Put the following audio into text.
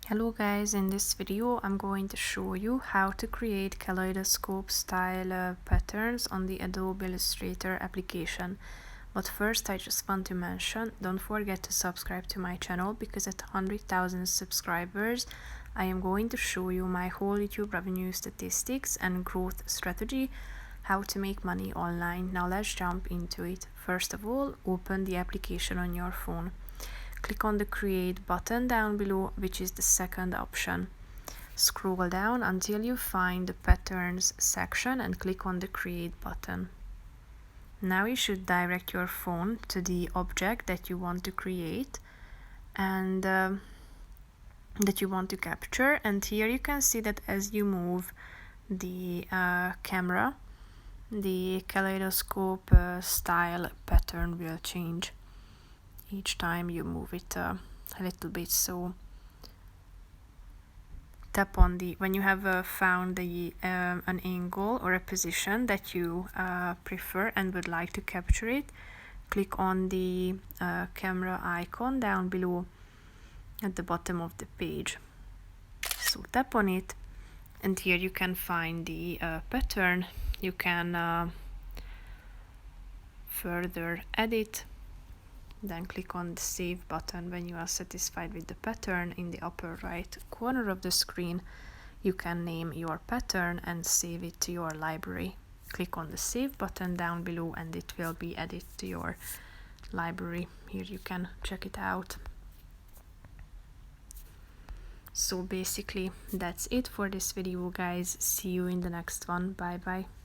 Hello guys, in this video I'm going to show you how to create kaleidoscope style patterns on the Adobe Illustrator application. But first I just want to mention, don't forget to subscribe to my channel because at 100,000 subscribers I am going to show you my whole YouTube revenue statistics and growth strategy, how to make money online. Now let's jump into it. First of all, open the application on your phone. Click on the Create button down below, which is the second option. Scroll down until you find the Patterns section and click on the Create button. Now you should direct your phone to the object that you want to create and that you want to capture. And here you can see that as you move the camera, the kaleidoscope style pattern will change each time you move it a little bit. So tap on the, when you have found the an angle or a position that you prefer and would like to capture it, click on the camera icon down below at the bottom of the page. So tap on it and here you can find the pattern. You can further edit. Then click on the Save button when you are satisfied with the pattern. In the upper right corner of the screen, you can name your pattern and save it to your library. Click on the Save button down below and it will be added to your library. Here you can check it out. So basically that's it for this video, guys. See you in the next one. Bye bye.